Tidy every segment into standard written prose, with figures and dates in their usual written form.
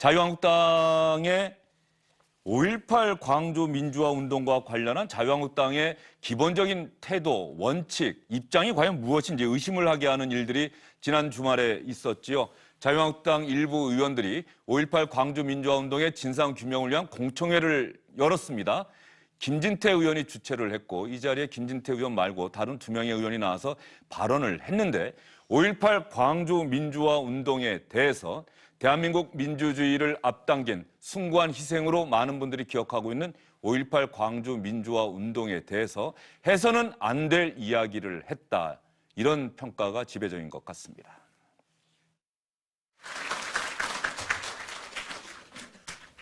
자유한국당의 5.18 광주 민주화 운동과 관련한 자유한국당의 기본적인 태도, 원칙, 입장이 과연 무엇인지 의심을 하게 하는 일들이 지난 주말에 있었지요. 자유한국당 일부 의원들이 5.18 광주 민주화 운동의 진상 규명을 위한 공청회를 열었습니다. 김진태 의원이 주최를 했고 이 자리에 김진태 의원 말고 다른 2명의 의원이 나와서 발언을 했는데 5.18 광주 민주화 운동에 대해서 대한민국 민주주의를 앞당긴 숭고한 희생으로 많은 분들이 기억하고 있는 5.18 광주 민주화 운동에 대해서 해서는 안 될 이야기를 했다. 이런 평가가 지배적인 것 같습니다.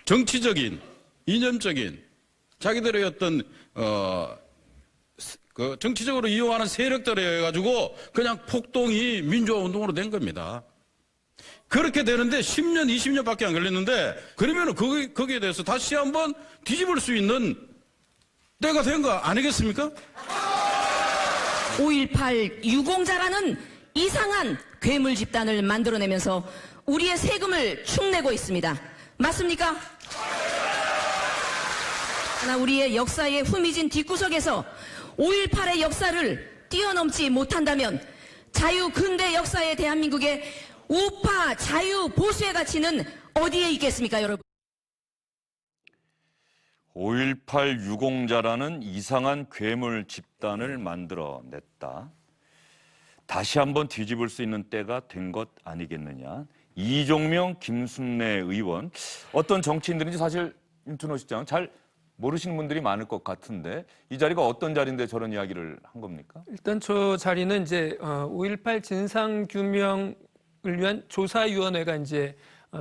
정치적인, 이념적인 자기들의 어떤 정치적으로 이용하는 세력들에 해가지고 그냥 폭동이 민주화 운동으로 된 겁니다. 그렇게 되는데 10년, 20년밖에 안 걸렸는데 그러면 거기에 대해서 다시 한번 뒤집을 수 있는 때가 된 거 아니겠습니까? 5.18 유공자라는 이상한 괴물 집단을 만들어내면서 우리의 세금을 축내고 있습니다. 맞습니까? 그러나 우리의 역사의 후미진 뒷구석에서 5.18의 역사를 뛰어넘지 못한다면 자유 근대 역사의 대한민국의 우파 자유 보수의 가치는 어디에 있겠습니까, 여러분? 5.18 유공자라는 이상한 괴물 집단을 만들어냈다. 다시 한번 뒤집을 수 있는 때가 된 것 아니겠느냐. 이종명, 김순례 의원, 어떤 정치인들인지 사실 윤준호 시장 잘 모르시는 분들이 많을 것 같은데 이 자리가 어떤 자리인데 저런 이야기를 한 겁니까? 일단 저 자리는 이제 5.18 진상규명을 위한 조사위원회가 이제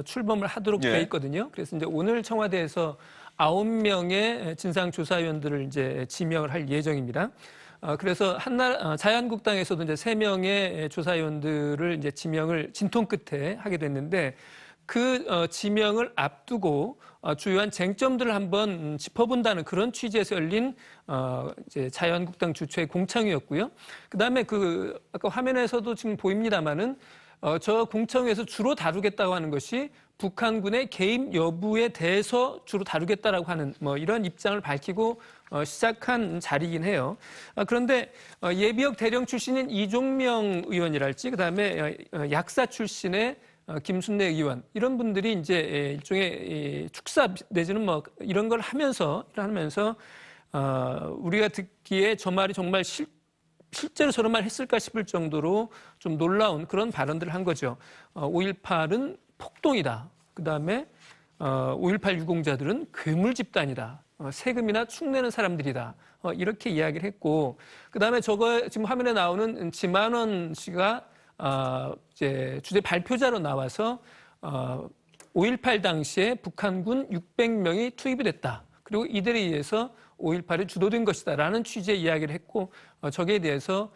출범을 하도록 돼 있거든요. 그래서 이제 오늘 청와대에서 9명의 진상조사위원들을 이제 지명을 할 예정입니다. 그래서 자유한국당에서도 이제 3명의 조사위원들을 이제 지명을 진통 끝에 하게 됐는데 그 지명을 앞두고 주요한 쟁점들을 한번 짚어본다는 그런 취지에서 열린 이제 자유한국당 주최의 공청회였고요. 그다음에 아까 화면에서도 지금 보입니다만은 저 공청회에서 주로 다루겠다고 하는 것이 북한군의 개입 여부에 대해서 주로 다루겠다라고 하는 이런 입장을 밝히고 시작한 자리이긴 해요. 그런데 예비역 대령 출신인 이종명 의원이랄지 그다음에 약사 출신의 김순례 의원 이런 분들이 이제 일종의 축사 내지는 이런 걸 하면서 우리가 듣기에 저 말이 정말 실제로 저런 말 했을까 싶을 정도로 좀 놀라운 그런 발언들을 한 거죠. 5.18은 폭동이다. 그다음에 5.18 유공자들은 괴물 집단이다. 세금이나 축내는 사람들이다. 이렇게 이야기를 했고 그다음에 지금 화면에 나오는 지만원 씨가 이제 주재 발표자로 나와서 5.18 당시에 북한군 600명이 투입이 됐다. 그리고 이들에 의해서 5.18이 주도된 것이다라는 취지의 이야기를 했고 저기에 대해서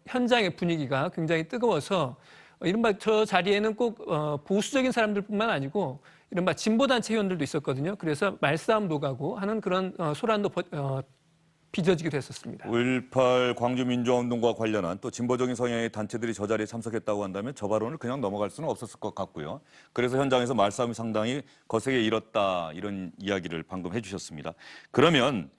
현장의 분위기가 굉장히 뜨거워서 이른바 저 자리에는 꼭 보수적인 사람들뿐만 아니고 이른바 진보단체 회원들도 있었거든요. 그래서 말싸움도 가고 하는 그런 소란도 빚어지기도 했었습니다. 5.18 광주 민주화 운동과 관련한 또 진보적인 성향의 단체들이 저 자리에 참석했다고 한다면 저 발언을 그냥 넘어갈 수는 없었을 것 같고요. 그래서 현장에서 말싸움이 상당히 거세게 일었다 이런 이야기를 방금 해주셨습니다. 그러면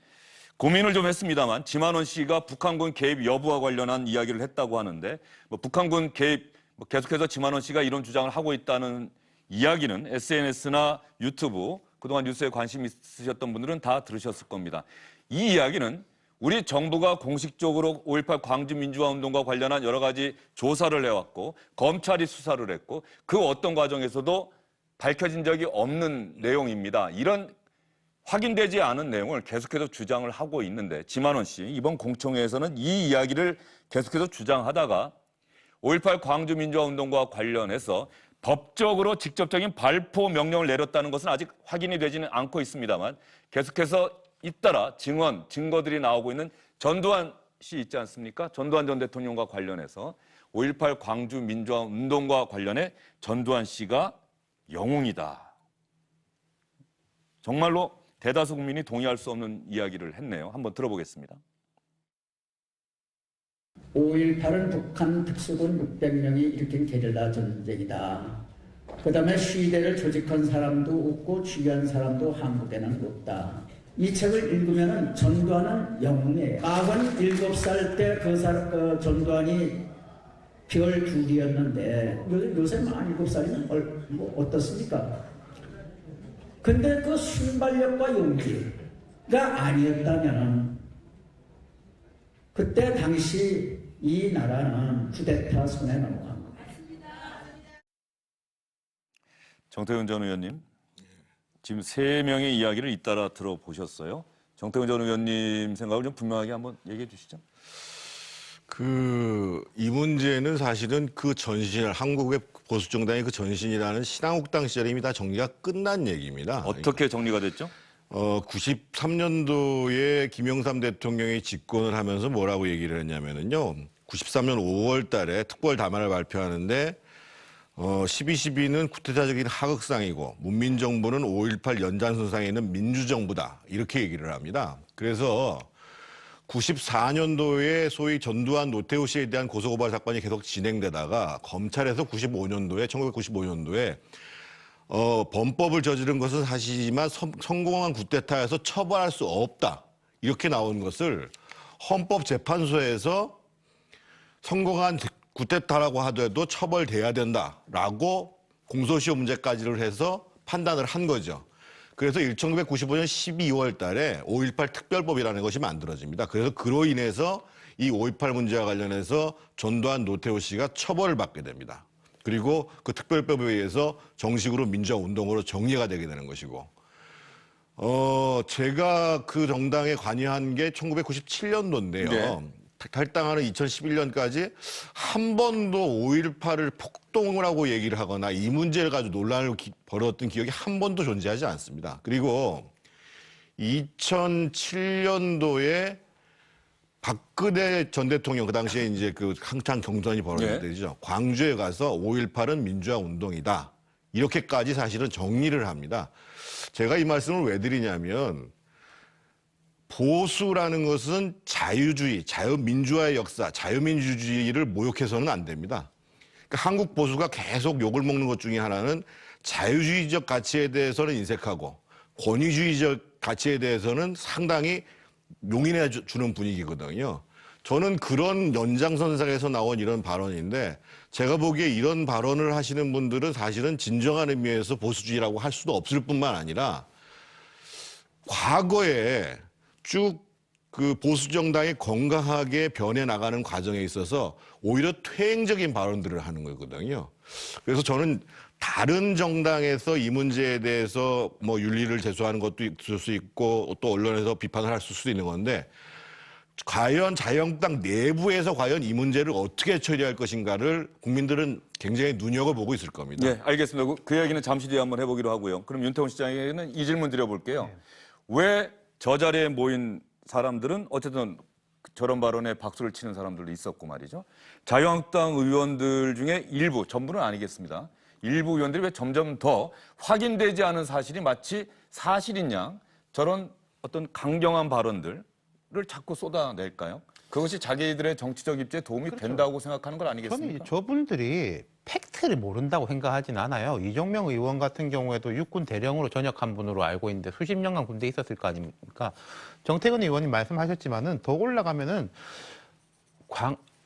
고민을 좀 했습니다만 지만원 씨가 북한군 개입 여부와 관련한 이야기를 했다고 하는데 북한군 개입 계속해서 지만원 씨가 이런 주장을 하고 있다는 이야기는 SNS나 유튜브 그동안 뉴스에 관심 있으셨던 분들은 다 들으셨을 겁니다. 이 이야기는 우리 정부가 공식적으로 5.18 광주 민주화 운동과 관련한 여러 가지 조사를 해왔고 검찰이 수사를 했고 그 어떤 과정에서도 밝혀진 적이 없는 내용입니다. 이런 확인되지 않은 내용을 계속해서 주장을 하고 있는데 지만원 씨 이번 공청회에서는 이 이야기를 계속해서 주장하다가 5.18 광주 민주화 운동과 관련해서 법적으로 직접적인 발포 명령을 내렸다는 것은 아직 확인이 되지는 않고 있습니다만 계속해서 잇따라 증거들이 나오고 있는 전두환 씨 있지 않습니까? 전두환 전 대통령과 관련해서 5.18 광주 민주화 운동과 관련해 전두환 씨가 영웅이다. 정말로 대다수 국민이 동의할 수 없는 이야기를 했네요. 한번 들어보겠습니다. 5.18은 북한 특수군 600명이 일으킨 게릴라 전쟁이다. 그다음에 시대를 조직한 사람도 없고 취한 사람도 한국에는 없다. 이 책을 읽으면은 전두환은 영웅이에요. 47살 때 그 전두환이 별 둘이었는데 요새 47살이면 뭐 어떻습니까? 근데 그 순발력과 용기가 아니었다면은 그때 당시 이 나라는 쿠데타 손에 넘어간 거예요. 정태훈 전 의원님, 지금 세 명의 이야기를 잇따라 들어보셨어요. 정태훈 전 의원님 생각을 좀 분명하게 한번 얘기해 주시죠. 이 문제는 사실은 그 전신, 한국의 보수정당의 그 전신이라는 신한국당 시절에 이미 다 정리가 끝난 얘기입니다. 어떻게 정리가 됐죠? 93년도에 김영삼 대통령이 집권을 하면서 뭐라고 얘기를 했냐면은요. 93년 5월 달에 특별 담화를 발표하는데 12.12는 쿠데타적인 하극상이고 문민정부는 5.18 연장선상에 있는 민주정부다. 이렇게 얘기를 합니다. 그래서 94년도에 소위 전두환 노태우 씨에 대한 고소고발 사건이 계속 진행되다가 검찰에서 1995년도에 범법을 저지른 것은 사실이지만 성공한 쿠데타에서 처벌할 수 없다. 이렇게 나온 것을 헌법재판소에서 성공한 쿠데타라고 하더라도 처벌돼야 된다라고 공소시효 문제까지를 해서 판단을 한 거죠. 그래서 1995년 12월 달에 5.18 특별법이라는 것이 만들어집니다. 그래서 그로 인해서 이 5.18 문제와 관련해서 전두환 노태우 씨가 처벌을 받게 됩니다. 그리고 그 특별법에 의해서 정식으로 민주화운동으로 정리가 되게 되는 것이고 제가 그 정당에 관여한 게 1997년도인데요. 네. 탈당하는 2011년까지 한 번도 5.18을 폭동을 하고 얘기를 하거나 이 문제를 가지고 논란을 벌였던 기억이 한 번도 존재하지 않습니다. 그리고 2007년도에 박근혜 전 대통령 그 당시에 이제 그 한창 경선이 벌어질 때죠. 광주에 가서 5.18은 민주화 운동이다. 이렇게까지 사실은 정리를 합니다. 제가 이 말씀을 왜 드리냐면 보수라는 것은 자유주의, 자유민주화의 역사, 자유민주주의를 모욕해서는 안 됩니다. 그러니까 한국 보수가 계속 욕을 먹는 것 중에 하나는 자유주의적 가치에 대해서는 인색하고 권위주의적 가치에 대해서는 상당히 용인해 주는 분위기거든요. 저는 그런 연장선상에서 나온 이런 발언인데 제가 보기에 이런 발언을 하시는 분들은 사실은 진정한 의미에서 보수주의라고 할 수도 없을 뿐만 아니라 과거에 쭉 그 보수정당이 건강하게 변해 나가는 과정에 있어서 오히려 퇴행적인 발언들을 하는 거거든요. 그래서 저는 다른 정당에서 이 문제에 대해서 뭐 윤리를 제소하는 것도 있을 수 있고 또 언론에서 비판을 할 수도 있는 건데 과연 자유한국당 내부에서 과연 이 문제를 어떻게 처리할 것인가를 국민들은 굉장히 눈여겨보고 있을 겁니다. 네, 알겠습니다. 그 이야기는 잠시 뒤에 한번 해보기로 하고요. 그럼 윤태훈 시장에게는 이 질문 드려볼게요. 왜 저 자리에 모인 사람들은 어쨌든 저런 발언에 박수를 치는 사람들도 있었고 말이죠. 자유한국당 의원들 중에 일부, 전부는 아니겠습니다. 일부 의원들이 왜 점점 더 확인되지 않은 사실이 마치 사실인 양 저런 어떤 강경한 발언들을 자꾸 쏟아낼까요? 그것이 자기들의 정치적 입지에 도움이 된다고 생각하는 건 아니겠습니까? 저는 저분들이 팩트를 모른다고 생각하진 않아요. 이정명 의원 같은 경우에도 육군 대령으로 전역한 분으로 알고 있는데 수십 년간 군대에 있었을 거 아닙니까? 정태근 의원님 말씀하셨지만은 더 올라가면은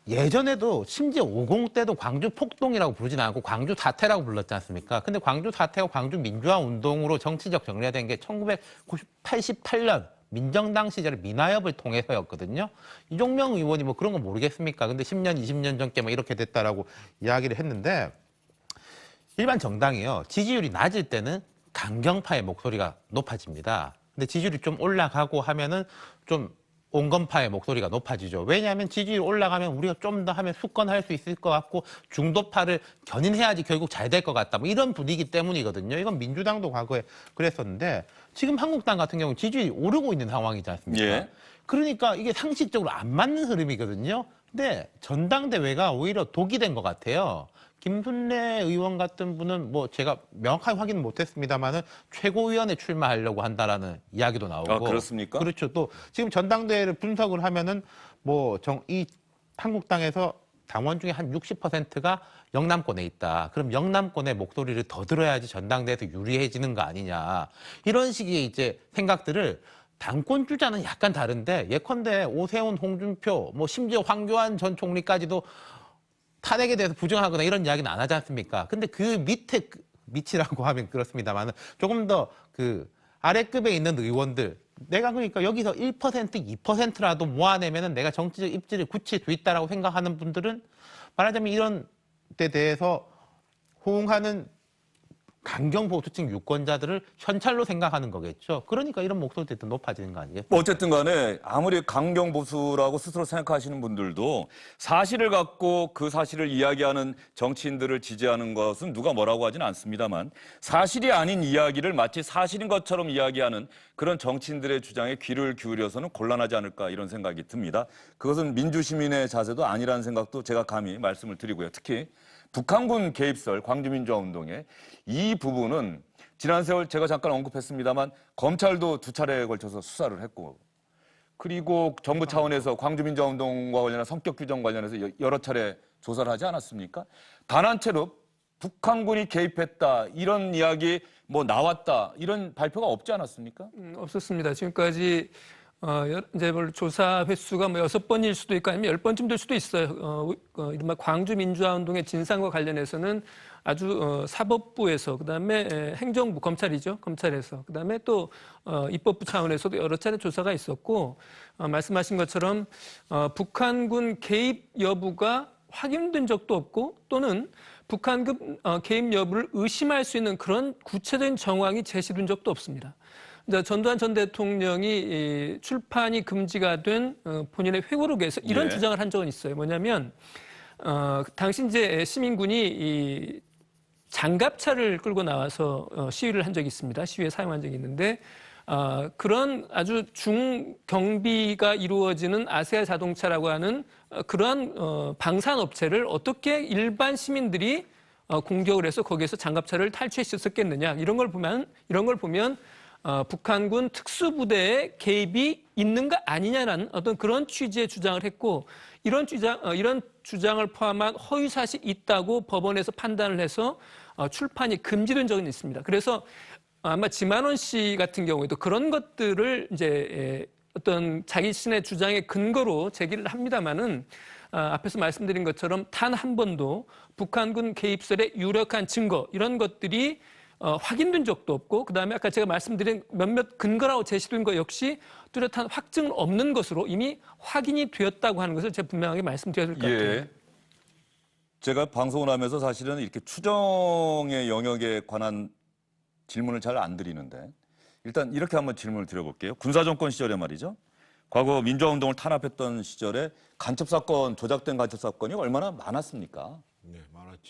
예전에도 심지어 50 때도 광주 폭동이라고 부르진 않고 광주 사태라고 불렀지 않습니까? 근데 광주 사태와 광주 민주화 운동으로 정치적 정리가 된 게 1988년 민정당 시절에 민화협을 통해서였거든요. 이종명 의원이 뭐 그런 거 모르겠습니까? 근데 10년, 20년 전께 뭐 이렇게 됐다라고 이야기를 했는데 일반 정당이요. 지지율이 낮을 때는 강경파의 목소리가 높아집니다. 근데 지지율이 좀 올라가고 하면은 좀 온건파의 목소리가 높아지죠. 왜냐하면 지지율이 올라가면 우리가 좀 더 하면 수권할 수 있을 것 같고 중도파를 견인해야지 결국 잘 될 것 같다. 뭐 이런 분위기 때문이거든요. 이건 민주당도 과거에 그랬었는데 지금 한국당 같은 경우는 지지율이 오르고 있는 상황이지 않습니까? 예. 그러니까 이게 상식적으로 안 맞는 흐름이거든요. 근데 전당대회가 오히려 독이 된 것 같아요. 김순례 의원 같은 분은 뭐 제가 명확하게 확인은 못했습니다만은 최고위원회 출마하려고 한다라는 이야기도 나오고. 아, 그렇습니까? 그렇죠. 또 지금 전당대회를 분석을 하면은 뭐 이 한국당에서 당원 중에 한 60%가 영남권에 있다. 그럼 영남권의 목소리를 더 들어야지 전당대회에서 유리해지는 거 아니냐. 이런 식의 이제 생각들을 당권 주자는 약간 다른데 예컨대 오세훈, 홍준표, 뭐 심지어 황교안 전 총리까지도 탄핵에 대해서 부정하거나 이런 이야기는 안 하지 않습니까? 근데 그 밑이라고 하면 그렇습니다만 조금 더 그 아래급에 있는 의원들 내가 그러니까 여기서 1%, 2%라도 모아내면은 내가 정치적 입지를 굳힐 수 있다라고 생각하는 분들은 말하자면 이런 데 대해서 호응하는 강경 보수층 유권자들을 현찰로 생각하는 거겠죠. 그러니까 이런 목소리들이 더 높아지는 거 아니겠어요? 뭐 어쨌든 간에 아무리 강경 보수라고 스스로 생각하시는 분들도 사실을 갖고 그 사실을 이야기하는 정치인들을 지지하는 것은 누가 뭐라고 하진 않습니다만 사실이 아닌 이야기를 마치 사실인 것처럼 이야기하는 그런 정치인들의 주장에 귀를 기울여서는 곤란하지 않을까 이런 생각이 듭니다. 그것은 민주시민의 자세도 아니라는 생각도 제가 감히 말씀을 드리고요. 특히 북한군 개입설 광주민주화운동에 이 부분은 지난 세월 제가 잠깐 언급했습니다만 검찰도 2차례에 걸쳐서 수사를 했고 그리고 정부 차원에서 광주민주화운동과 관련한 성격 규정 관련해서 여러 차례 조사를 하지 않았습니까? 단 한 채로 북한군이 개입했다 이런 이야기 뭐 나왔다 이런 발표가 없지 않았습니까? 없었습니다. 지금까지 이제 조사 횟수가 뭐 6번일 수도 있고 아니면 10번쯤 될 수도 있어요. 이른바 광주 민주화운동의 진상과 관련해서는 아주 사법부에서 그다음에 행정부 검찰이죠. 검찰에서 그다음에 또 입법부 차원에서도 여러 차례 조사가 있었고 말씀하신 것처럼 북한군 개입 여부가 확인된 적도 없고 또는 북한군 개입 여부를 의심할 수 있는 그런 구체적인 정황이 제시된 적도 없습니다. 전두환 전 대통령이 출판이 금지가 된 본인의 회고록에서 이런 주장을 한 적은 있어요. 뭐냐면 당시 이제 시민군이 장갑차를 끌고 나와서 시위를 한 적이 있습니다. 시위에 사용한 적이 있는데 그런 아주 중경비가 이루어지는 아세아 자동차라고 하는 그러한 방산업체를 어떻게 일반 시민들이 공격을 해서 거기에서 장갑차를 탈취할 수 있었겠느냐 이런 걸 보면 북한군 특수부대의 개입이 있는가 아니냐라는 어떤 그런 취지의 주장을 했고 이런 주장을 포함한 허위 사실이 있다고 법원에서 판단을 해서 출판이 금지된 적은 있습니다. 그래서 아마 지만원 씨 같은 경우에도 그런 것들을 이제 어떤 자기 신의 주장의 근거로 제기를 합니다만은 앞에서 말씀드린 것처럼 단 한 번도 북한군 개입설의 유력한 증거 이런 것들이 확인된 적도 없고 그다음에 아까 제가 말씀드린 몇몇 근거라고 제시된 것 역시 뚜렷한 확증은 없는 것으로 이미 확인이 되었다고 하는 것을 제가 분명하게 말씀드려야 될 것 같아요. 제가 방송을 하면서 사실은 이렇게 추정의 영역에 관한 질문을 잘 안 드리는데 일단 이렇게 한번 질문을 드려볼게요. 군사정권 시절에 말이죠. 과거 민주화운동을 탄압했던 시절에 간첩사건, 조작된 간첩사건이 얼마나 많았습니까? 네,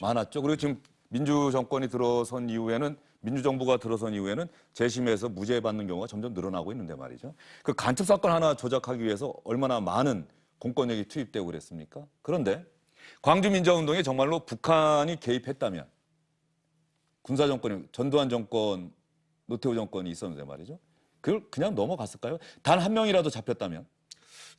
많았죠. 그리고 지금 민주정권이 들어선 이후에는 민주정부가 들어선 이후에는 재심에서 무죄 받는 경우가 점점 늘어나고 있는데 말이죠. 그 간첩사건 하나 조작하기 위해서 얼마나 많은 공권력이 투입되고 그랬습니까? 그런데 광주민주화운동에 정말로 북한이 개입했다면 군사정권이 전두환 정권, 노태우 정권이 있었는데 말이죠. 그걸 그냥 넘어갔을까요? 단 한 명이라도 잡혔다면?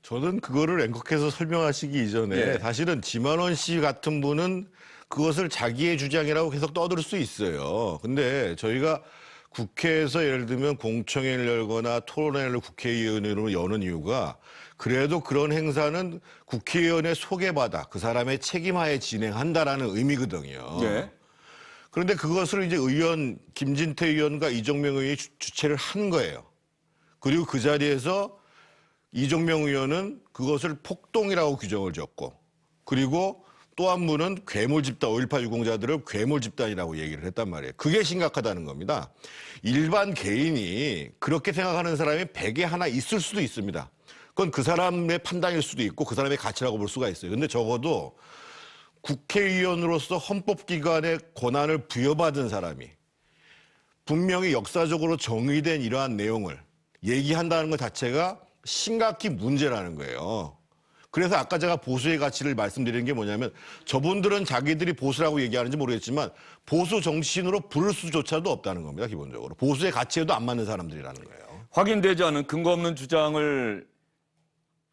저는 그거를 앵커께서 설명하시기 이전에 사실은 지만원 씨 같은 분은 그것을 자기의 주장이라고 계속 떠들 수 있어요. 근데 저희가 국회에서 예를 들면 공청회를 열거나 토론회를 국회의원으로 여는 이유가 그래도 그런 행사는 국회의원의 소개받아 그 사람의 책임하에 진행한다라는 의미거든요. 네. 그런데 그것을 이제 김진태 의원과 이정명 의원이 주최를 한 거예요. 그리고 그 자리에서 이정명 의원은 그것을 폭동이라고 규정을 졌고 그리고 또 한 분은 괴물 집단, 5.18 유공자들을 괴물 집단이라고 얘기를 했단 말이에요. 그게 심각하다는 겁니다. 일반 개인이 그렇게 생각하는 사람이 100에 하나 있을 수도 있습니다. 그건 그 사람의 판단일 수도 있고 그 사람의 가치라고 볼 수가 있어요. 근데 적어도 국회의원으로서 헌법기관의 권한을 부여받은 사람이 분명히 역사적으로 정의된 이러한 내용을 얘기한다는 것 자체가 심각히 문제라는 거예요. 그래서 아까 제가 보수의 가치를 말씀드리는 게 뭐냐면 저분들은 자기들이 보수라고 얘기하는지 모르겠지만 보수 정치인으로 부를 수조차도 없다는 겁니다. 기본적으로. 보수의 가치에도 안 맞는 사람들이라는 거예요. 확인되지 않은 근거 없는 주장을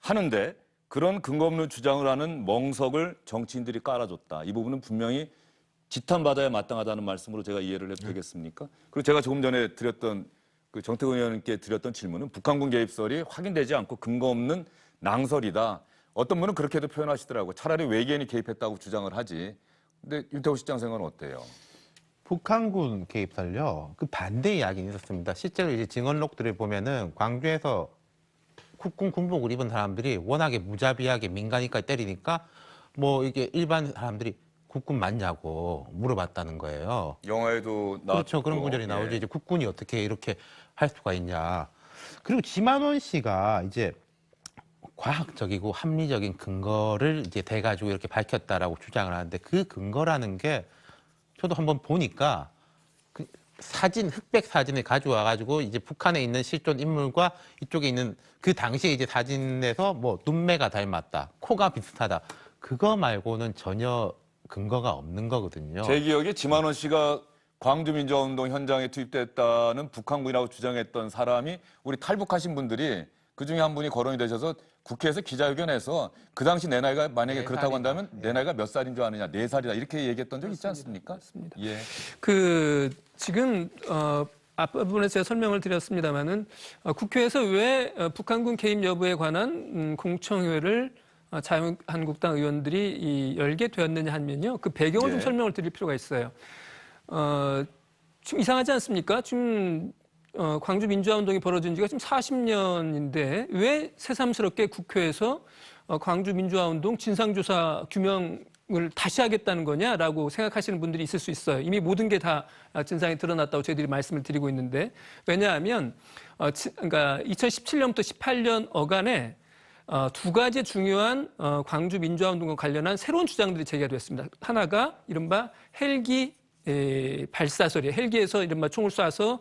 하는데 그런 근거 없는 주장을 하는 멍석을 정치인들이 깔아줬다. 이 부분은 분명히 지탄받아야 마땅하다는 말씀으로 제가 이해를 해도 되겠습니까? 그리고 제가 조금 전에 드렸던 그 정태근 의원님께 드렸던 질문은 북한군 개입설이 확인되지 않고 근거 없는 낭설이다. 어떤 분은 그렇게도 표현하시더라고요. 차라리 외계인이 개입했다고 주장을 하지. 근데 윤태호 실장 생각은 어때요? 북한군 개입설요. 그 반대 이야기는 있었습니다. 실제로 이제 증언록들을 보면은 광주에서 국군 군복을 입은 사람들이 워낙에 무자비하게 민간인까지 때리니까 뭐 이게 일반 사람들이 국군 맞냐고 물어봤다는 거예요. 영화에도 나왔죠. 그렇죠. 그런 구절이 나오죠. 이제 국군이 어떻게 이렇게 할 수가 있냐. 그리고 지만원 씨가 이제 과학적이고 합리적인 근거를 이제 대가지고 이렇게 밝혔다라고 주장을 하는데 그 근거라는 게 저도 한번 보니까 그 사진, 흑백 사진을 가져와 가지고 이제 북한에 있는 실존 인물과 이쪽에 있는 그 당시에 이제 사진에서 뭐 눈매가 닮았다, 코가 비슷하다. 그거 말고는 전혀 근거가 없는 거거든요. 제 기억에 지만원 씨가 광주민주화운동 현장에 투입됐다는 북한군이라고 주장했던 사람이 우리 탈북하신 분들이 그중에 한 분이 거론이 되셔서 국회에서 기자회견에서 그 당시 내 나이가 만약에 네 그렇다고 살이다. 한다면 내 나이가 몇 살인 줄 아느냐, 4살이다 이렇게 얘기했던 적 있지 않습니까? 맞습니다. 예. 그 지금 앞부분에 제가 설명을 드렸습니다마는 국회에서 왜 북한군 개입 여부에 관한 공청회를 자유한국당 의원들이 열게 되었느냐 하면요. 그 배경을 좀 예. 설명을 드릴 필요가 있어요. 지금 이상하지 않습니까? 지금 광주 민주화운동이 벌어진 지가 지금 40년인데 왜 새삼스럽게 국회에서 광주 민주화운동 진상조사 규명을 다시 하겠다는 거냐라고 생각하시는 분들이 있을 수 있어요. 이미 모든 게 다 진상이 드러났다고 저희들이 말씀을 드리고 있는데 왜냐하면 그러니까 2017년부터 18년 어간에 두 가지 중요한 광주 민주화운동과 관련한 새로운 주장들이 제기가 됐습니다. 하나가 이른바 헬기 발사설이에요. 헬기에서 이른바 총을 쏴서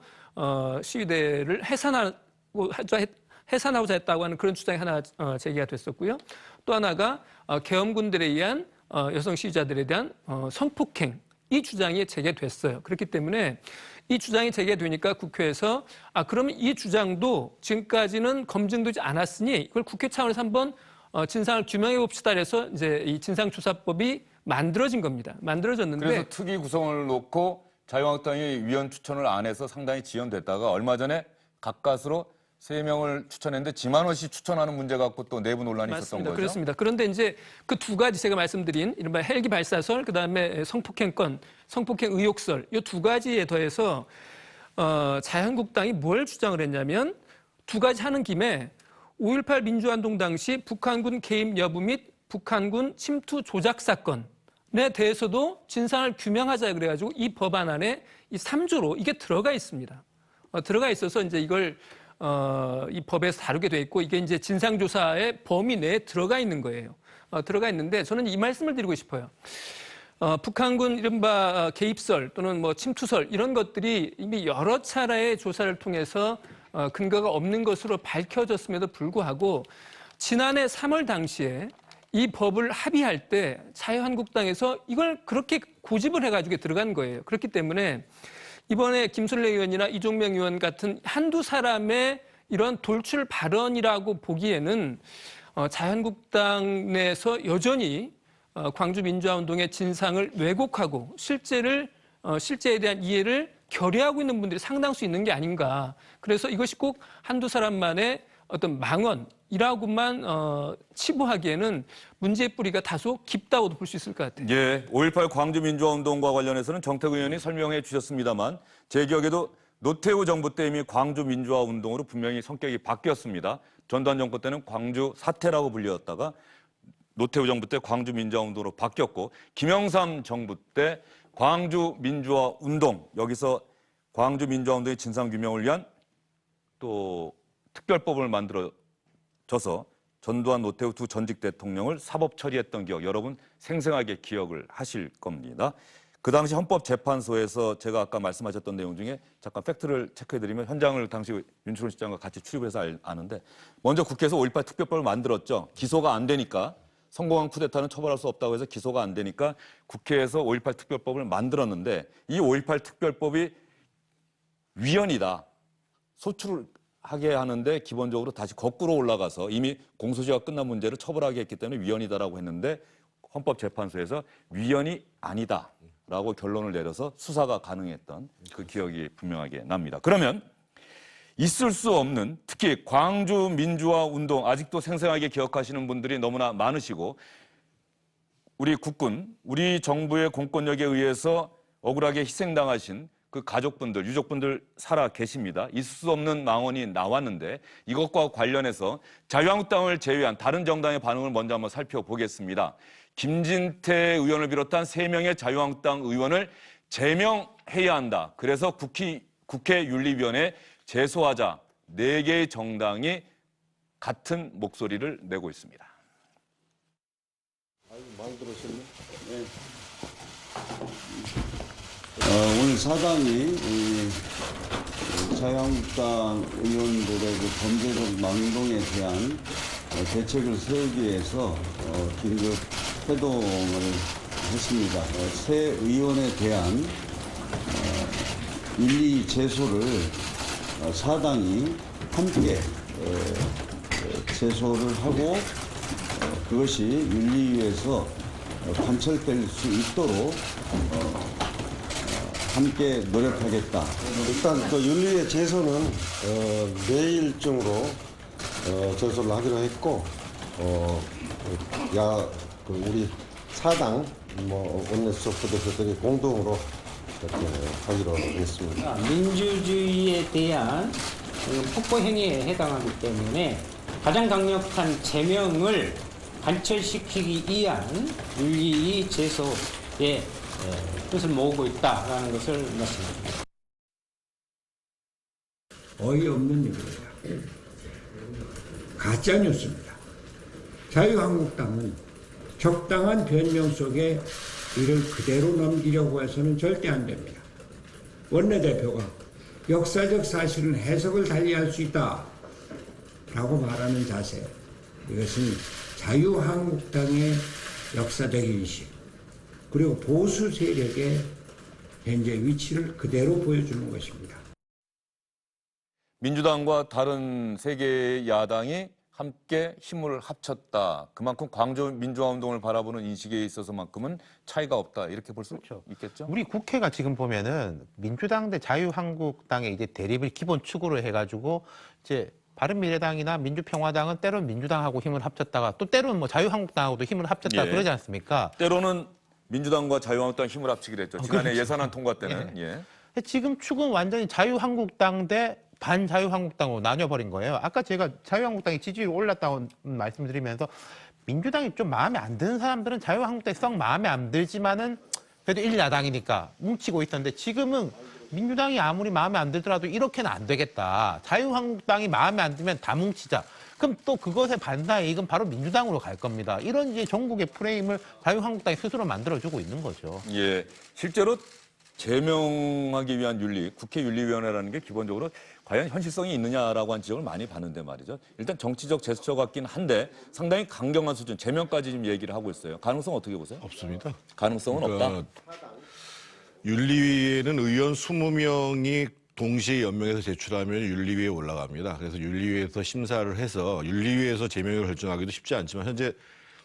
시위대를 해산하고자 했다고 하는 그런 주장이 하나 제기가 됐었고요. 또 하나가 계엄군들에 의한 여성 시위자들에 대한 성폭행 이 주장이 제기됐어요. 그렇기 때문에 이 주장이 제기되니까 국회에서 그러면 이 주장도 지금까지는 검증되지 않았으니 이걸 국회 차원에서 한번 진상을 규명해 봅시다 해서 이제 이 진상조사법이 만들어진 겁니다. 만들어졌는데 그래서 특위 구성을 놓고 자유한국당이 위원 추천을 안 해서 상당히 지연됐다가 얼마 전에 가까스로 3명을 추천했는데 지만원 씨 추천하는 문제 갖고 또 내부 논란이 있었던 맞습니다. 거죠. 그렇습니다. 그런데 이제 그 두 가지 제가 말씀드린 이른바 헬기 발사설, 그다음에 성폭행건, 성폭행 의혹설 이 두 가지에 더해서 자유한국당이 뭘 주장을 했냐면 두 가지 하는 김에 5.18 민주화운동 당시 북한군 개입 여부 및 북한군 침투 조작 사건에 대해서도 진상을 규명하자 그래가지고 이 법안 안에 이 3조로 이게 들어가 있습니다. 들어가 있어서 이제 이걸 이 법에서 다루게 돼 있고 이게 이제 진상조사의 범위 내에 들어가 있는 거예요. 들어가 있는데 저는 이 말씀을 드리고 싶어요. 북한군 이른바 개입설 또는 뭐 침투설 이런 것들이 이미 여러 차례의 조사를 통해서 근거가 없는 것으로 밝혀졌음에도 불구하고 지난해 3월 당시에 이 법을 합의할 때 자유한국당에서 이걸 그렇게 고집을 해가지고 들어간 거예요. 그렇기 때문에 이번에 김술래 의원이나 이종명 의원 같은 한두 사람의 이런 돌출 발언이라고 보기에는 자유한국당 내에서 여전히 광주 민주화운동의 진상을 왜곡하고 실제에 대한 이해를 결여하고 있는 분들이 상당수 있는 게 아닌가. 그래서 이것이 꼭 한두 사람만의 어떤 망언이라고만 치부하기에는 문제의 뿌리가 다소 깊다고도 볼 수 있을 것 같아요. 예, 5.18 광주민주화운동과 관련해서는 정태근 의원이 설명해 주셨습니다만 제 기억에도 노태우 정부 때 이미 광주민주화운동으로 분명히 성격이 바뀌었습니다. 전두환 정권 때는 광주 사태라고 불렸다가 노태우 정부 때 광주민주화운동으로 바뀌었고 김영삼 정부 때 광주민주화운동 여기서 광주민주화운동의 진상규명을 위한 또 특별법을 만들어져서 전두환 노태우 두 전직 대통령을 사법 처리했던 기억 여러분 생생하게 기억을 하실 겁니다. 그 당시 헌법재판소에서 제가 아까 말씀하셨던 내용 중에 잠깐 팩트를 체크해드리면 현장을 당시 윤초론 실장과 같이 출입해서 아는데 먼저 국회에서 5.18 특별법을 만들었죠. 기소가 안 되니까 성공한 쿠데타는 처벌할 수 없다고 해서 기소가 안 되니까 국회에서 5.18 특별법을 만들었는데 이 5.18 특별법이 위헌이다. 소출을 하게 하는데 기본적으로 다시 거꾸로 올라가서 이미 공소시효가 끝난 문제를 처벌하게 했기 때문에 위헌이다라고 했는데 헌법재판소에서 위헌이 아니다라고 결론을 내려서 수사가 가능했던 그 기억이 분명하게 납니다. 그러면 있을 수 없는 특히 광주 민주화 운동 아직도 생생하게 기억하시는 분들이 너무나 많으시고 우리 국군, 우리 정부의 공권력에 의해서 억울하게 희생당하신 그 가족분들, 유족분들 살아 계십니다. 있을 수 없는 망언이 나왔는데 이것과 관련해서 자유한국당을 제외한 다른 정당의 반응을 먼저 한번 살펴보겠습니다. 김진태 의원을 비롯한 3명의 자유한국당 의원을 제명해야 한다. 그래서 국회 윤리위원회에 제소하자 4개의 정당이 같은 목소리를 내고 있습니다. 많이 들으셨네. 네. 오늘 사당이 자유한국당 의원들의 그 범죄적 망동에 대한 대책을 세우기 위해서 긴급 회동을 했습니다. 새 의원에 대한 윤리 제소를 사당이 함께 제소를 하고 그것이 윤리위에서 관철될 수 있도록 함께 노력하겠다. 일단 그 윤리의 제소는 내일중으로 제소를 하기로 했고 우리 사당 원내수석 부대표들이 공동으로 이렇게 하기로 했습니다. 민주주의에 대한 폭거 행위에 해당하기 때문에 가장 강력한 제명을 관철시키기 위한 윤리위 제소에 뜻을 모으고 있다라는 것을 말씀드립니다. 어이없는 일이에요. 가짜뉴스입니다. 자유한국당은 적당한 변명 속에 이를 그대로 넘기려고 해서는 절대 안 됩니다. 원내대표가 역사적 사실은 해석을 달리할 수 있다 라고 말하는 자세, 이것은 자유한국당의 역사적 인식 그리고 보수 세력의 현재 위치를 그대로 보여주는 것입니다. 민주당과 다른 3개의 야당이 함께 힘을 합쳤다. 그만큼 광주 민주화 운동을 바라보는 인식에 있어서만큼은 차이가 없다. 이렇게 볼 수 있겠죠? 우리 국회가 지금 보면은 민주당 대 자유한국당의 이제 대립을 기본 축으로 해가지고 이제 바른미래당이나 민주평화당은 때로는 민주당하고 힘을 합쳤다가 또 때로는 뭐 자유한국당하고도 힘을 합쳤다 그러지 않습니까? 때로는 민주당과 자유한국당 힘을 합치기로 했죠. 지난해 그렇죠. 예산안 통과 때는. 예. 지금 축은 완전히 자유한국당 대 반자유한국당으로 나뉘어버린 거예요. 아까 제가 자유한국당이 지지율이 올랐다고 말씀드리면서 민주당이 좀 마음에 안 드는 사람들은 자유한국당이 썩 마음에 안 들지만은 그래도 1야당이니까 뭉치고 있었는데 지금은 민주당이 아무리 마음에 안 들더라도 이렇게는 안 되겠다. 자유한국당이 마음에 안 들면 다 뭉치자. 그럼 또 그것의 반사의 이익은 바로 민주당으로 갈 겁니다. 이런 이제 전국의 프레임을 자유한국당이 스스로 만들어주고 있는 거죠. 예. 실제로 제명하기 위한 윤리, 국회 윤리위원회라는 게 기본적으로 과연 현실성이 있느냐라고 한 지적을 많이 받는데 말이죠. 일단 정치적 제스처 같긴 한데 상당히 강경한 수준, 제명까지 지금 얘기를 하고 있어요. 가능성 어떻게 보세요? 없습니다. 가능성은 없다? 윤리위에는 의원 20명이 동시에 연명해서 제출하면 윤리위에 올라갑니다. 그래서 윤리위에서 심사를 해서 윤리위에서 제명을 결정하기도 쉽지 않지만 현재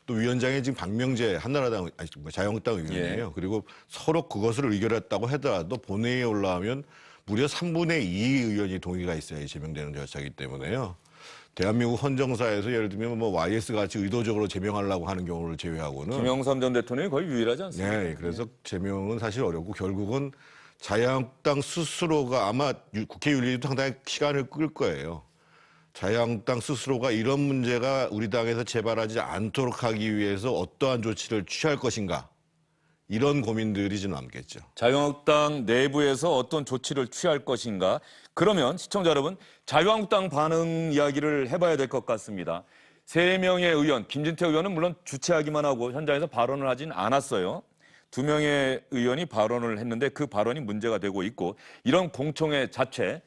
또 위원장이 지금 박명재 한나라당, 자유한국당 의원이에요. 그리고 서로 그것을 의결했다고 하더라도 본회의에 올라오면 무려 3분의 2 의원이 동의가 있어야 제명되는 절차이기 때문에요. 대한민국 헌정사에서 예를 들면 뭐 YS 같이 의도적으로 제명하려고 하는 경우를 제외하고는 김영삼 전 대통령이 거의 유일하지 않습니까? 네, 그래서 제명은 사실 어렵고 결국은 자유한국당 스스로가 아마 국회 윤리도 상당히 시간을 끌 거예요. 자유한국당 스스로가 이런 문제가 우리 당에서 재발하지 않도록 하기 위해서 어떠한 조치를 취할 것인가 이런 고민들이 좀 남겠죠. 자유한국당 내부에서 어떤 조치를 취할 것인가. 그러면 시청자 여러분 자유한국당 반응 이야기를 해봐야 될 것 같습니다. 3명의 의원, 김진태 의원은 물론 주최하기만 하고 현장에서 발언을 하진 않았어요. 2명의 의원이 발언을 했는데 그 발언이 문제가 되고 있고 이런 공청회 자체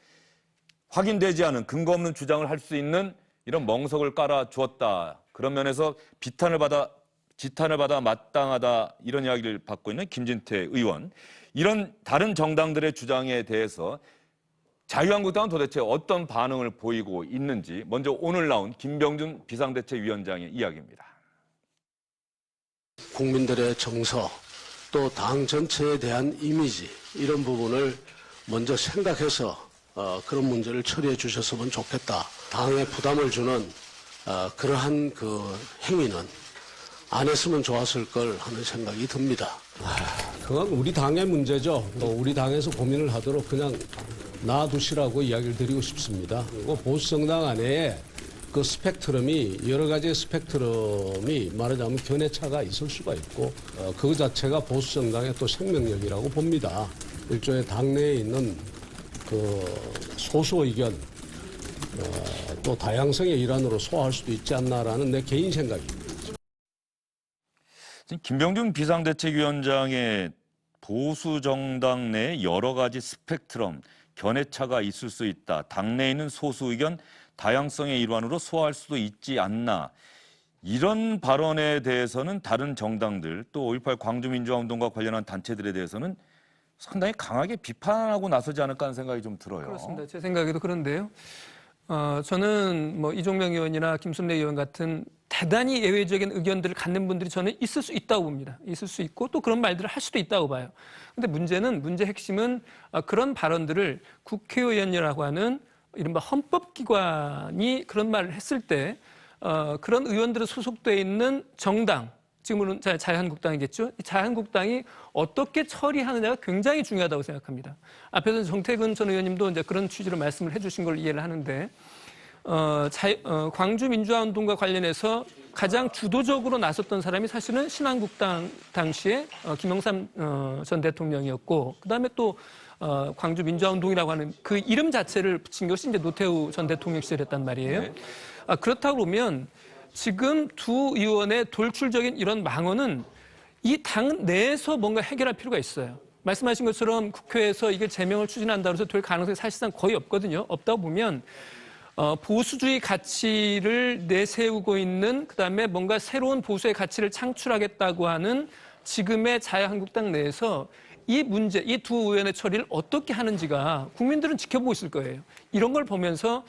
확인되지 않은 근거 없는 주장을 할 수 있는 이런 멍석을 깔아주었다. 그런 면에서 지탄을 받아 마땅하다 이런 이야기를 받고 있는 김진태 의원. 이런 다른 정당들의 주장에 대해서 자유한국당은 도대체 어떤 반응을 보이고 있는지 먼저 오늘 나온 김병준 비상대책위원장의 이야기입니다. 국민들의 정서, 또 당 전체에 대한 이미지 이런 부분을 먼저 생각해서 그런 문제를 처리해 주셨으면 좋겠다. 당에 부담을 주는 그러한 그 행위는 안 했으면 좋았을 걸 하는 생각이 듭니다. 그건 우리 당의 문제죠. 또 우리 당에서 고민을 하도록 그냥 놔두시라고 이야기를 드리고 싶습니다. 그리고 보수정당 안에 그 스펙트럼이 여러 가지 스펙트럼이 말하자면 견해차가 있을 수가 있고 그 자체가 보수정당의 또 생명력이라고 봅니다. 일종의 당내에 있는 그 소수 의견 또 다양성의 일환으로 소화할 수도 있지 않나라는 내 개인 생각입니다. 김병준 비상대책위원장의 보수 정당 내 여러 가지 스펙트럼, 견해차가 있을 수 있다. 당내에 있는 소수 의견, 다양성의 일환으로 소화할 수도 있지 않나. 이런 발언에 대해서는 다른 정당들 또 5.18 광주민주화운동과 관련한 단체들에 대해서는 상당히 강하게 비판하고 나서지 않을까 하는 생각이 좀 들어요. 그렇습니다. 제 생각에도 그런데요. 저는 뭐 이종명 의원이나 김순례 의원 같은 대단히 예외적인 의견들을 갖는 분들이 저는 있을 수 있다고 봅니다. 있을 수 있고 또 그런 말들을 할 수도 있다고 봐요. 근데 문제 핵심은 그런 발언들을 국회의원이라고 하는 이른바 헌법기관이 그런 말을 했을 때 그런 의원들이 소속돼 있는 정당, 지금은 자유한국당이겠죠. 이 자유한국당이 어떻게 처리하느냐가 굉장히 중요하다고 생각합니다. 앞에서 정태근 전 의원님도 이제 그런 취지로 말씀을 해주신 걸 이해를 하는데 광주 민주화운동과 관련해서 가장 주도적으로 나섰던 사람이 사실은 신한국당 당시에 김영삼 전 대통령이었고 그다음에 또 광주 민주화운동이라고 하는 그 이름 자체를 붙인 것이 이제 노태우 전 대통령 시절이었단 말이에요. 네. 그렇다고 보면 지금 두 의원의 돌출적인 이런 망언은 이 당 내에서 뭔가 해결할 필요가 있어요. 말씀하신 것처럼 국회에서 이게 제명을 추진한다고 해서 될 가능성이 사실상 거의 없거든요. 없다고 보면 보수주의 가치를 내세우고 있는 그다음에 뭔가 새로운 보수의 가치를 창출하겠다고 하는 지금의 자유한국당 내에서 이 문제, 이 두 의원의 처리를 어떻게 하는지가 국민들은 지켜보고 있을 거예요. 이런 걸 보면서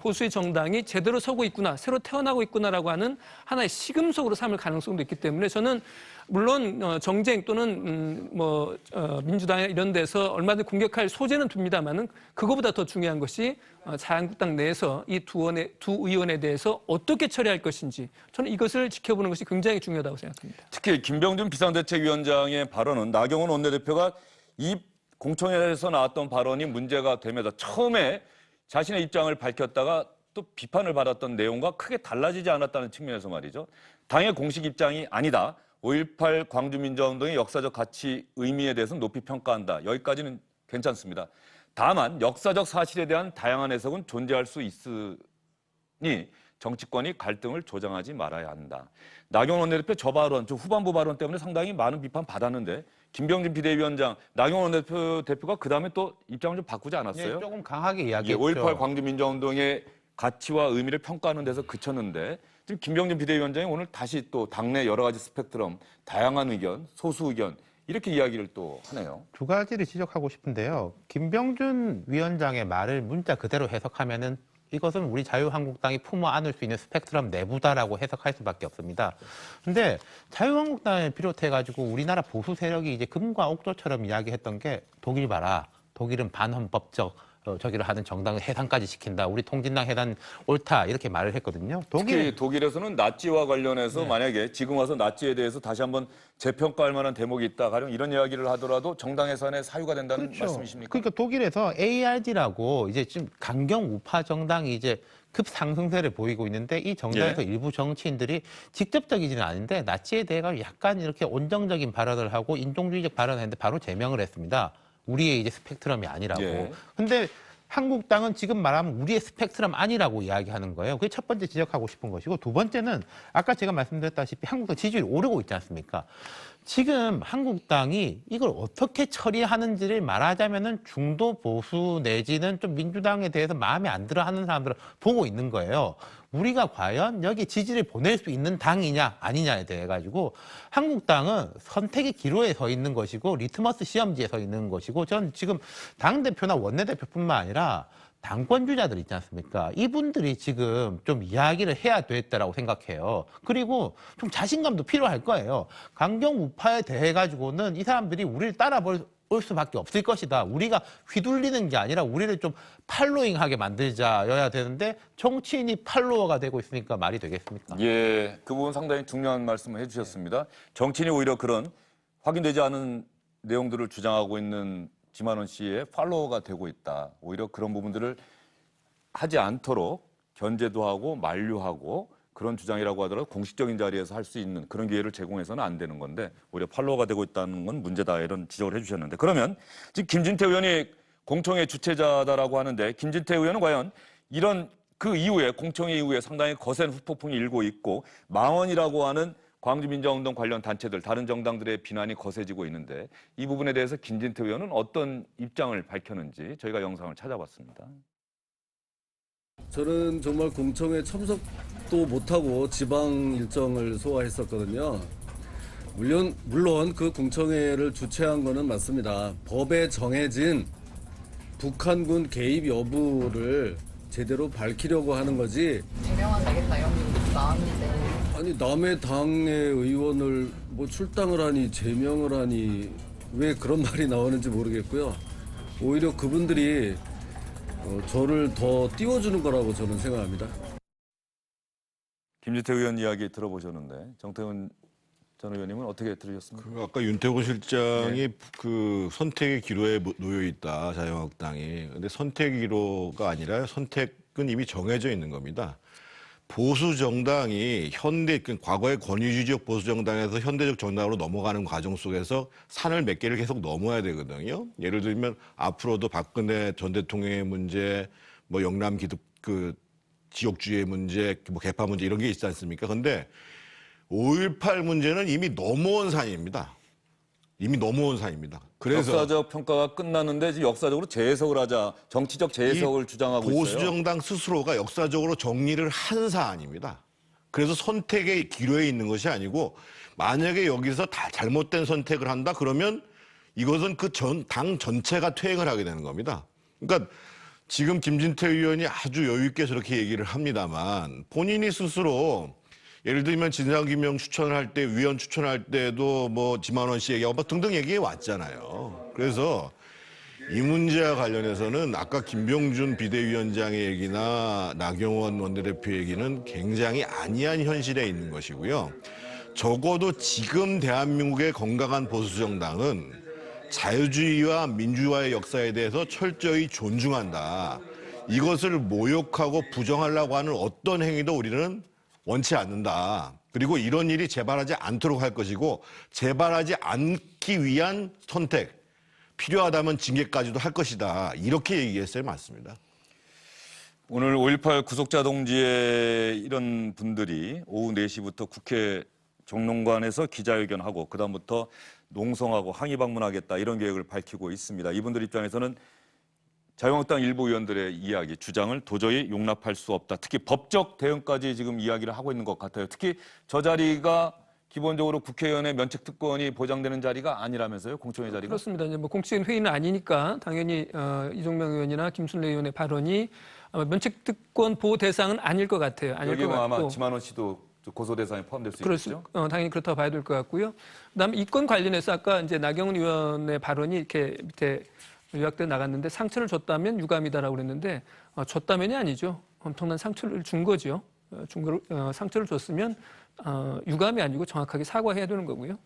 보수의 정당이 제대로 서고 있구나, 새로 태어나고 있구나라고 하는 하나의 시금석으로 삼을 가능성도 있기 때문에 저는 물론 정쟁 또는 민주당 이런 데서 얼마든지 공격할 소재는 둡니다만은 그거보다 더 중요한 것이 자유한국당 내에서 이 두 의원에 대해서 어떻게 처리할 것인지 저는 이것을 지켜보는 것이 굉장히 중요하다고 생각합니다. 특히 김병준 비상대책위원장의 발언은 나경원 원내대표가 이 공청회에서 나왔던 발언이 문제가 되면서 처음에 자신의 입장을 밝혔다가 또 비판을 받았던 내용과 크게 달라지지 않았다는 측면에서 말이죠. 당의 공식 입장이 아니다. 5.18 광주민주화운동의 역사적 가치, 의미에 대해서는 높이 평가한다. 여기까지는 괜찮습니다. 다만 역사적 사실에 대한 다양한 해석은 존재할 수 있으니 정치권이 갈등을 조장하지 말아야 한다. 나경원 원내대표 저 발언, 저 후반부 발언 때문에 상당히 많은 비판 받았는데 김병준 비대위원장, 나경원 원내대표가 그다음에 또 입장을 좀 바꾸지 않았어요? 네, 조금 강하게 이야기했죠. 5.18 광주민주화운동의 가치와 의미를 평가하는 데서 그쳤는데 지금 김병준 비대위원장이 오늘 다시 또 당내 여러 가지 스펙트럼, 다양한 의견, 소수 의견 이렇게 이야기를 또 하네요. 두 가지를 지적하고 싶은데요. 김병준 위원장의 말을 문자 그대로 해석하면은 이것은 우리 자유한국당이 품어 안을 수 있는 스펙트럼 내부다라고 해석할 수밖에 없습니다. 근데 자유한국당을 비롯해가지고 우리나라 보수 세력이 이제 금과 옥조처럼 이야기했던 게 독일 봐라. 독일은 반헌법적 저기를 하는 정당을 해산까지 시킨다. 우리 통진당 해산 옳다. 이렇게 말을 했거든요. 특히 독일에서는 나치와 관련해서 만약에 지금 와서 나치에 대해서 다시 한번 재평가할 만한 대목이 있다. 가령 이런 이야기를 하더라도 정당 해산에 사유가 된다는 말씀이십니까? 그러니까 독일에서 ARD라고 이제 지금 강경 우파 정당이 이제 급상승세를 보이고 있는데 이 정당에서 일부 정치인들이 직접적이지는 않은데 나치에 대해 약간 이렇게 온정적인 발언을 하고 인종주의적 발언을 했는데 바로 제명을 했습니다. 우리의 이제 스펙트럼이 아니라고. 근데 한국당은 지금 말하면 우리의 스펙트럼 아니라고 이야기하는 거예요. 그게 첫 번째 지적하고 싶은 것이고 두 번째는 아까 제가 말씀드렸다시피 한국당 지지율이 오르고 있지 않습니까? 지금 한국당이 이걸 어떻게 처리하는지를 말하자면은 중도 보수 내지는 좀 민주당에 대해서 마음에 안 들어 하는 사람들을 보고 있는 거예요. 우리가 과연 여기 지지를 보낼 수 있는 당이냐 아니냐에 대해 가지고 한국당은 선택의 기로에 서 있는 것이고 리트머스 시험지에 서 있는 것이고 전 지금 당대표나 원내대표뿐만 아니라 당권 주자들 있지 않습니까? 이분들이 지금 좀 이야기를 해야 되겠다라고 생각해요. 그리고 좀 자신감도 필요할 거예요. 강경 우파에 대해 가지고는 이 사람들이 우리를 따라볼 수밖에 없을 것이다. 우리가 휘둘리는 게 아니라 우리를 좀 팔로잉하게 만들자여야 되는데 정치인이 팔로워가 되고 있으니까 말이 되겠습니까? 예, 그 부분 상당히 중요한 말씀을 해주셨습니다. 정치인이 오히려 그런 확인되지 않은 내용들을 주장하고 있는 지만원 씨의 팔로워가 되고 있다. 오히려 그런 부분들을 하지 않도록 견제도 하고 만류하고 그런 주장이라고 하더라도 공식적인 자리에서 할 수 있는 그런 기회를 제공해서는 안 되는 건데 오히려 팔로워가 되고 있다는 건 문제다 이런 지적을 해주셨는데 그러면 지금 김진태 의원이 공청회 주최자다라고 하는데 김진태 의원은 과연 이런 그 이후에 공청회 이후에 상당히 거센 후폭풍이 일고 있고 망언이라고 하는 광주민주화운동 관련 단체들, 다른 정당들의 비난이 거세지고 있는데 이 부분에 대해서 김진태 의원은 어떤 입장을 밝혔는지 저희가 영상을 찾아봤습니다. 저는 정말 공청회 참석도 못하고 지방 일정을 소화했었거든요. 물론 그 공청회를 주최한 거는 맞습니다. 법에 정해진 북한군 개입 여부를 제대로 밝히려고 하는 거지. 제명은 되겠다 이런 얘기 나왔는데. 아니 남의 당의 의원을 뭐 출당을 하니 제명을 하니 왜 그런 말이 나오는지 모르겠고요. 오히려 그분들이 저를 더 띄워주는 거라고 저는 생각합니다. 김진태 의원 이야기 들어보셨는데 정태훈 전 의원님은 어떻게 들으셨습니까? 아까 윤태곤 실장이 그 선택의 기로에 놓여 있다 자유한국당이. 근데 선택의 기로가 아니라 선택은 이미 정해져 있는 겁니다. 보수 정당이 과거의 권위주의적 보수 정당에서 현대적 정당으로 넘어가는 과정 속에서 산을 몇 개를 계속 넘어야 되거든요. 예를 들면 앞으로도 박근혜 전 대통령의 문제, 뭐 영남 기득 지역주의의 문제, 뭐 개파 문제 이런 게 있지 않습니까? 근데 5.18 문제는 이미 넘어온 산입니다. 이미 넘어온 산입니다. 그래서 역사적 평가가 끝났는데 지금 역사적으로 재해석을 하자, 정치적 재해석을 주장하고 있어요. 보수 정당 스스로가 역사적으로 정리를 한 사안입니다. 그래서 선택의 기로에 있는 것이 아니고 만약에 여기서 다 잘못된 선택을 한다 그러면 이것은 그 당 전체가 퇴행을 하게 되는 겁니다. 그러니까 지금 김진태 의원이 아주 여유 있게 저렇게 얘기를 합니다만 본인이 스스로 예를 들면 진상규명 추천을 할 때, 위원 추천할 때도 뭐 지만원 씨 얘기하고 뭐 등등 얘기해 왔잖아요. 그래서 이 문제와 관련해서는 아까 김병준 비대위원장의 얘기나 나경원 원내대표 얘기는 굉장히 아니한 현실에 있는 것이고요. 적어도 지금 대한민국의 건강한 보수정당은 자유주의와 민주화의 역사에 대해서 철저히 존중한다. 이것을 모욕하고 부정하려고 하는 어떤 행위도 우리는 원치 않는다. 그리고 이런 일이 재발하지 않도록 할 것이고 재발하지 않기 위한 선택, 필요하다면 징계까지도 할 것이다. 이렇게 얘기했어요. 맞습니다. 오늘 5.18 구속자 동지의 이런 분들이 오후 4시부터 국회 정론관에서 기자회견하고 그다음부터 농성하고 항의 방문하겠다 이런 계획을 밝히고 있습니다. 이분들 입장에서는 자유한국당 일부 의원들의 이야기, 주장을 도저히 용납할 수 없다. 특히 법적 대응까지 지금 이야기를 하고 있는 것 같아요. 특히 저 자리가 기본적으로 국회의원의 면책특권이 보장되는 자리가 아니라면서요, 공청회 자리가? 그렇습니다. 이제 뭐 공식적인 회의는 아니니까 당연히 이종명 의원이나 김순례 의원의 발언이 아마 면책특권 보호 대상은 아닐 것 같아요. 아닐 여기 것 같고. 아마 지만원 씨도 고소 대상에 포함될 수 있겠죠? 당연히 그렇다고 봐야 될 것 같고요. 그다음에 이건 관련해서 아까 이제 나경원 의원의 발언이 이렇게 밑에 요약돼 나갔는데 상처를 줬다면 유감이다라고 그랬는데 줬다면이 아니죠. 엄청난 상처를 준 거죠. 상처를 줬으면 유감이 아니고 정확하게 사과해야 되는 거고요.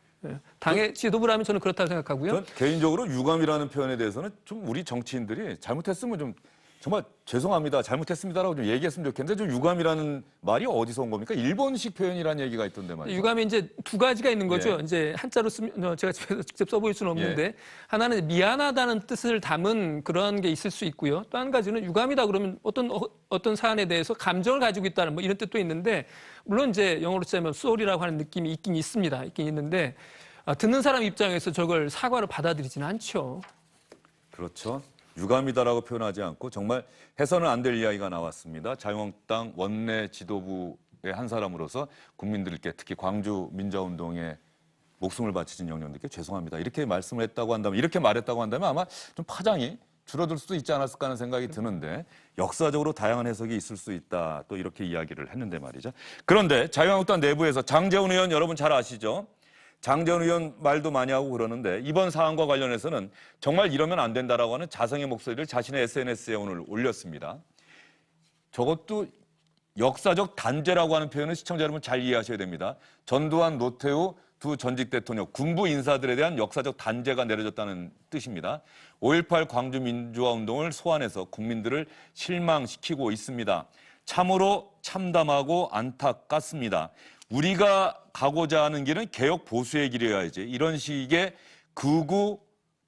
당의 지도부라면 저는 그렇다고 생각하고요. 전 개인적으로 유감이라는 표현에 대해서는 좀 우리 정치인들이 잘못했으면 좀 정말 죄송합니다, 잘못했습니다라고 좀 얘기했으면 좋겠는데 좀 유감이라는 말이 어디서 온 겁니까? 일본식 표현이라는 얘기가 있던데 말이죠. 유감이 이제 두 가지가 있는 거죠. 예. 이제 한자로 쓰면 제가 집에서 직접 써보일 수는 없는데 예. 하나는 미안하다는 뜻을 담은 그런 게 있을 수 있고요. 또 한 가지는 유감이다 그러면 어떤 사안에 대해서 감정을 가지고 있다는 뭐 이런 뜻도 있는데 물론 이제 영어로 치자면 sorry라고 하는 느낌이 있긴 있습니다. 있긴 있는데 듣는 사람 입장에서 저걸 사과로 받아들이지는 않죠. 그렇죠. 유감이다라고 표현하지 않고 정말 해서는 안 될 이야기가 나왔습니다. 자유한국당 원내 지도부의 한 사람으로서 국민들께 특히 광주 민주화운동에 목숨을 바치신 영령들께 죄송합니다. 이렇게 말씀을 했다고 한다면, 이렇게 말했다고 한다면 아마 좀 파장이 줄어들 수도 있지 않았을까 하는 생각이 드는데 역사적으로 다양한 해석이 있을 수 있다. 또 이렇게 이야기를 했는데 말이죠. 그런데 자유한국당 내부에서 장제원 의원 여러분 잘 아시죠? 장제원 의원 말도 많이 하고 그러는데 이번 사안과 관련해서는 정말 이러면 안 된다라고 하는 자성의 목소리를 자신의 SNS에 오늘 올렸습니다. 저것도 역사적 단죄라고 하는 표현은 시청자 여러분 잘 이해하셔야 됩니다. 전두환, 노태우 두 전직 대통령, 군부 인사들에 대한 역사적 단죄가 내려졌다는 뜻입니다. 5.18 광주 민주화운동을 소환해서 국민들을 실망시키고 있습니다. 참으로 참담하고 안타깝습니다. 우리가 가고자 하는 길은 개혁 보수의 길이어야지 이런 식의 극우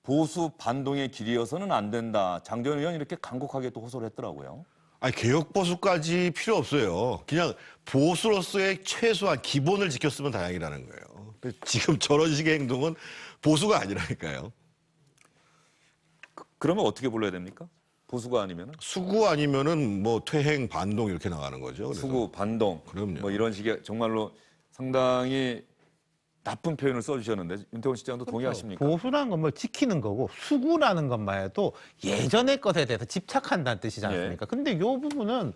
보수 반동의 길이어서는 안 된다. 장제원 의원이 이렇게 간곡하게 또 호소를 했더라고요. 아니, 개혁 보수까지 필요 없어요. 그냥 보수로서의 최소한 기본을 지켰으면 다행이라는 거예요. 지금 저런 식의 행동은 보수가 아니라니까요. 그러면 어떻게 불러야 됩니까? 보수가 아니면은? 수구 아니면은 뭐 퇴행, 반동 이렇게 나가는 거죠. 그래서. 수구, 반동. 그럼요. 뭐 이런 식의 정말로 상당히 나쁜 표현을 써주셨는데 윤태원 시장도 동의하십니까? 보수라는 건 뭘 지키는 거고 수구라는 것만 해도 예전의 것에 대해서 집착한다는 뜻이지 않습니까? 근데 이 부분은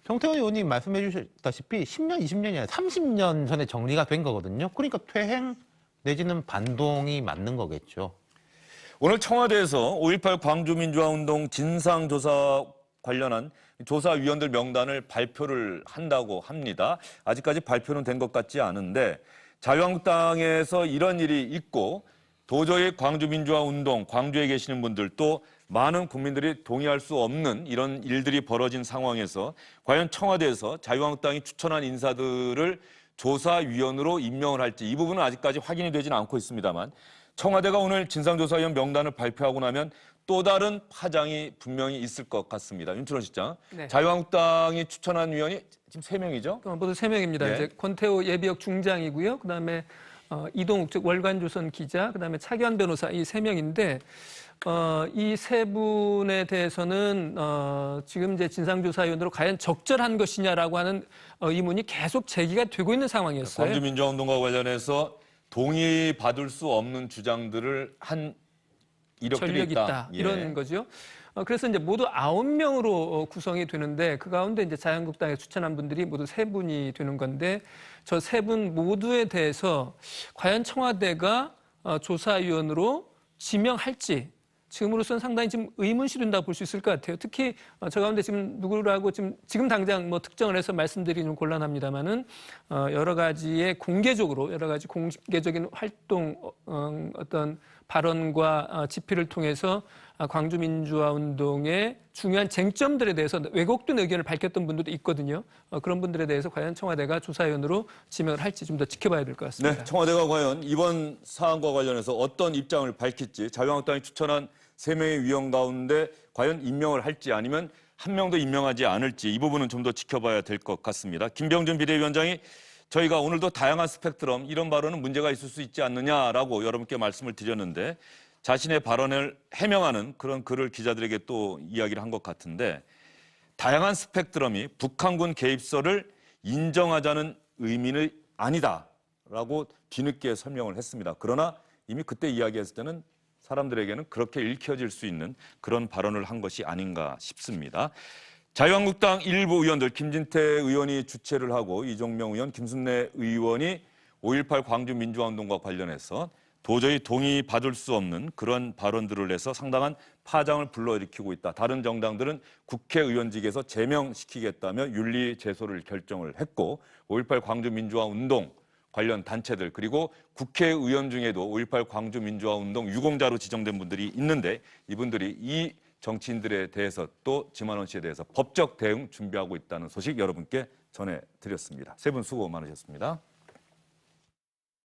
정태원 의원님 말씀해 주셨다시피 10년, 20년이 아니라 30년 전에 정리가 된 거거든요. 그러니까 퇴행 내지는 반동이 맞는 거겠죠. 오늘 청와대에서 5.18 광주민주화운동 진상조사 관련한 조사위원들 명단을 발표를 한다고 합니다. 아직까지 발표는 된 것 같지 않은데 자유한국당에서 이런 일이 있고 도저히 광주민주화운동, 광주에 계시는 분들 또 많은 국민들이 동의할 수 없는 이런 일들이 벌어진 상황에서 과연 청와대에서 자유한국당이 추천한 인사들을 조사위원으로 임명을 할지 이 부분은 아직까지 확인이 되지는 않고 있습니다만 청와대가 오늘 진상조사위원 명단을 발표하고 나면 또 다른 파장이 분명히 있을 것 같습니다. 윤철원 실장, 네. 자유한국당이 추천한 위원이 지금 3명이죠? 모두 3명입니다. 예. 이제 권태호 예비역 중장이고요. 그다음에 이동욱 즉 월간조선 기자, 그다음에 차기환 변호사 이 3명인데 이 세 분에 대해서는 지금 이제 진상조사위원으로 과연 적절한 것이냐라고 하는 의문이 계속 제기가 되고 있는 상황이었어요. 광주민주화운동과 관련해서 동의받을 수 없는 주장들을 한 이력들이 전력이 있다. 예. 이런 거죠. 그래서 이제 모두 9명으로 구성이 되는데 그 가운데 이제 자유한국당에 추천한 분들이 모두 3분이 되는 건데 저 3분 모두에 대해서 과연 청와대가 조사위원으로 지명할지 지금으로서는 상당히 지금 의문시 든다고 볼 수 있을 것 같아요. 특히 저 가운데 지금 누구라고 지금 당장 뭐 특정을 해서 말씀드리기 좀 곤란합니다만은 여러 가지의 여러 가지 공개적인 활동 어떤 발언과 집회를 통해서 광주민주화운동의 중요한 쟁점들에 대해서 왜곡된 의견을 밝혔던 분들도 있거든요. 그런 분들에 대해서 과연 청와대가 조사위원으로 지명을 할지 좀 더 지켜봐야 될 것 같습니다. 네, 청와대가 과연 이번 사안과 관련해서 어떤 입장을 밝힐지 자유한국당이 추천한 3명의 위원 가운데 과연 임명을 할지 아니면 한 명도 임명하지 않을지 이 부분은 좀 더 지켜봐야 될 것 같습니다. 김병준 비대위원장이 저희가 오늘도 다양한 스펙트럼 이런 발언은 문제가 있을 수 있지 않느냐라고 여러분께 말씀을 드렸는데 자신의 발언을 해명하는 그런 글을 기자들에게 또 이야기를 한 것 같은데 다양한 스펙트럼이 북한군 개입설을 인정하자는 의미는 아니다라고 뒤늦게 설명을 했습니다. 그러나 이미 그때 이야기했을 때는 사람들에게는 그렇게 읽혀질 수 있는 그런 발언을 한 것이 아닌가 싶습니다. 자유한국당 일부 의원들 김진태 의원이 주최를 하고 이종명 의원, 김순례 의원이 5.18 광주민주화운동과 관련해서 도저히 동의받을 수 없는 그런 발언들을 해서 상당한 파장을 불러일으키고 있다. 다른 정당들은 국회의원직에서 제명시키겠다며 윤리 제소를 결정을 했고 5.18 광주민주화운동 관련 단체들 그리고 국회의원 중에도 5.18 광주민주화운동 유공자로 지정된 분들이 있는데 이분들이 이 정치인들에 대해서 또 지만원 씨에 대해서 법적 대응 준비하고 있다는 소식 여러분께 전해드렸습니다. 세 분 수고 많으셨습니다.